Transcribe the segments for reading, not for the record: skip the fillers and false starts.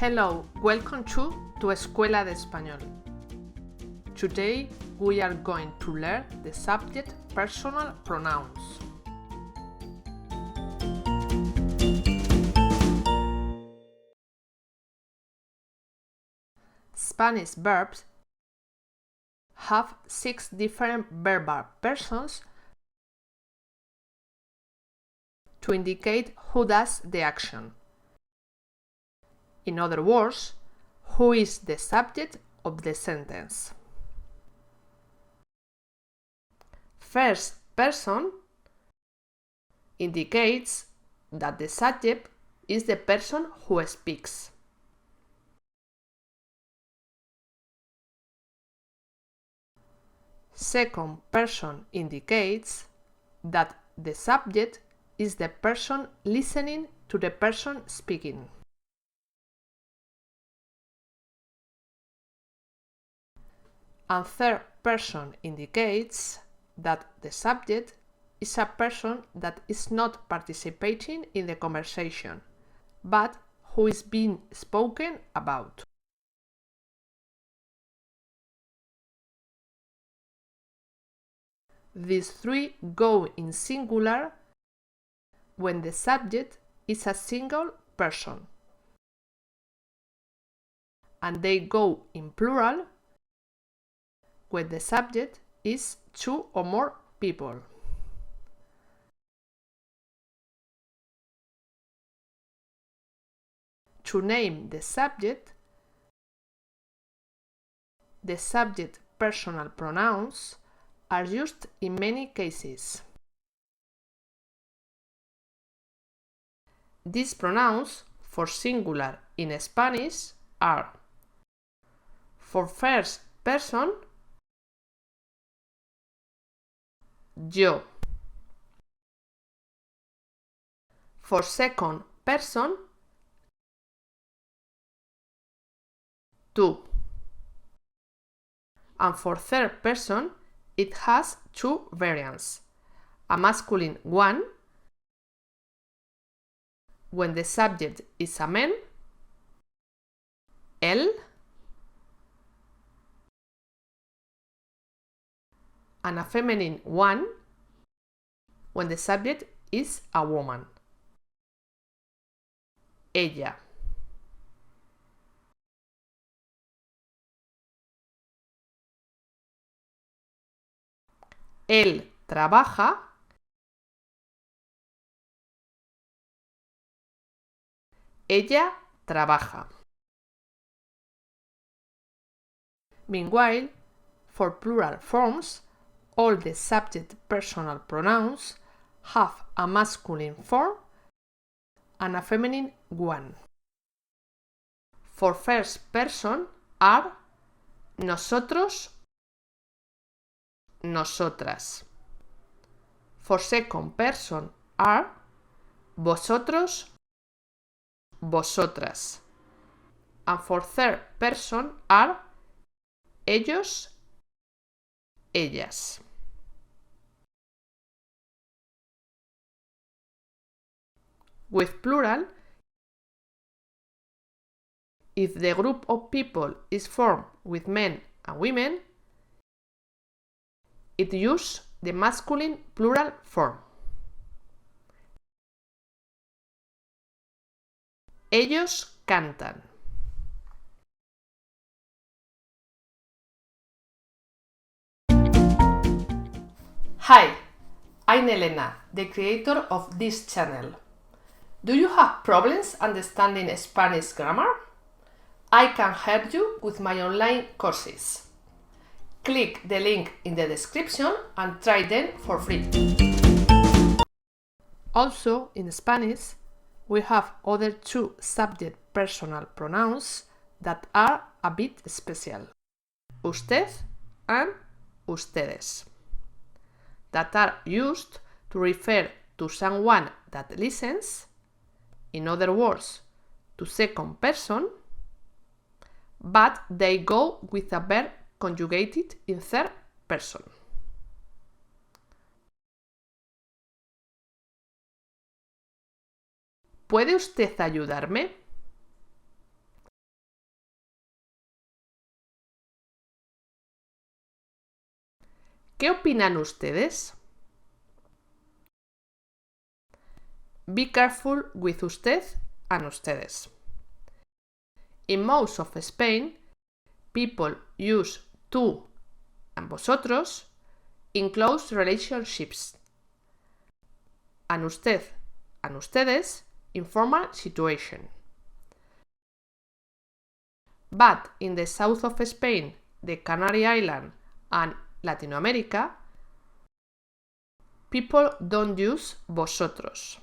Hello, welcome to Tu Escuela de Español. Today we are going to learn the subject personal pronouns. Spanish verbs have 6 different verbal persons to indicate who does the action. In other words, who is the subject of the sentence. First person indicates that the subject is the person who speaks. Second person indicates that the subject is the person listening to the person speaking. And third person indicates that the subject is a person that is not participating in the conversation, but who is being spoken about. These three go in singular when the subject is a single person, and they go in plural when the subject is two or more people. To name the subject personal pronouns are used in many cases. These pronouns for singular in Spanish are: for first person, yo; for second person, tú; and for third person, it has two variants: a masculine one when the subject is a man, él, and a feminine one when the subject is a woman, ella. Él trabaja, ella trabaja. Meanwhile, for plural forms, all the subject personal pronouns have a masculine form and a feminine one. For first person are nosotros, nosotras. For second person are vosotros, vosotras. And for third person are ellos, ellas. With plural, if the group of people is formed with men and women, it uses the masculine plural form. Ellos cantan. Hi, I'm Elena, the creator of this channel. Do you have problems understanding Spanish grammar? I can help you with my online courses. Click the link in the description and try them for free. Also, in Spanish, we have other two subject personal pronouns that are a bit special: usted and ustedes, that are used to refer to someone that listens, in other words, to second person, but they go with a verb conjugated in third person. ¿Puede usted ayudarme? ¿Qué opinan ustedes? Be careful with usted and ustedes. In most of Spain, people use tú and vosotros in close relationships, and usted and ustedes in formal situation. But in the south of Spain, the Canary Islands, and Latin America, people don't use vosotros.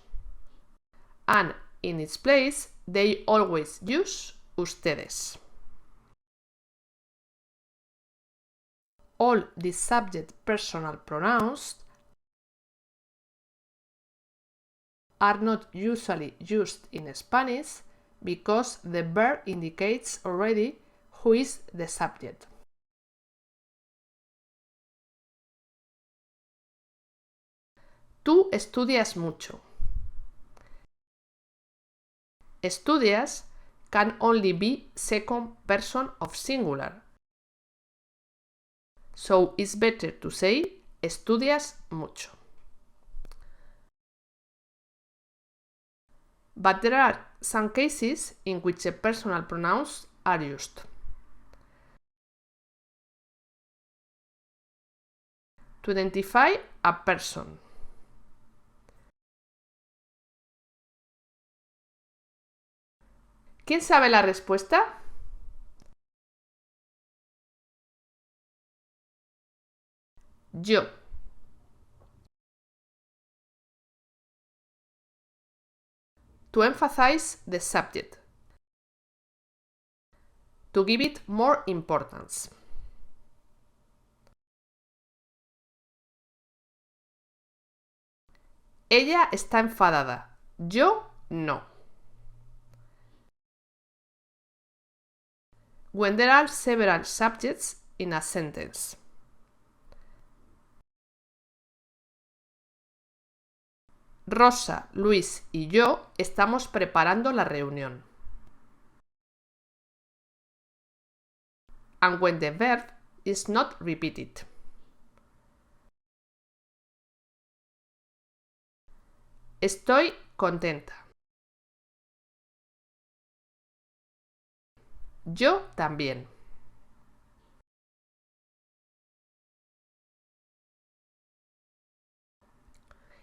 And in its place, they always use ustedes. All the subject personal pronouns are not usually used in Spanish because the verb indicates already who is the subject. Tú estudias mucho. Estudias can only be second person of singular. So it's better to say estudias mucho. But there are some cases in which the personal pronouns are used. To identify a person. ¿Quién sabe la respuesta? Yo. To emphasize the subject. To give it more importance. Ella está enfadada. Yo no. When there are several subjects in a sentence. Rosa, Luis y yo estamos preparando la reunión. And when the verb is not repeated. Estoy contenta. Yo también.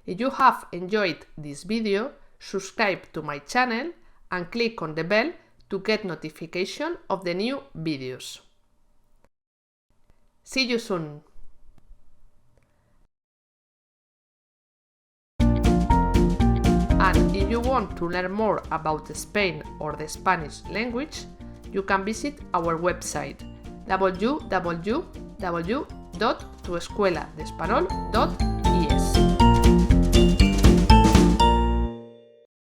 If you have enjoyed this video, subscribe to my channel and click on the bell to get notification of the new videos. See you soon! And if you want to learn more about Spain or the Spanish language, you can visit our website www.tuescueladespanol.com.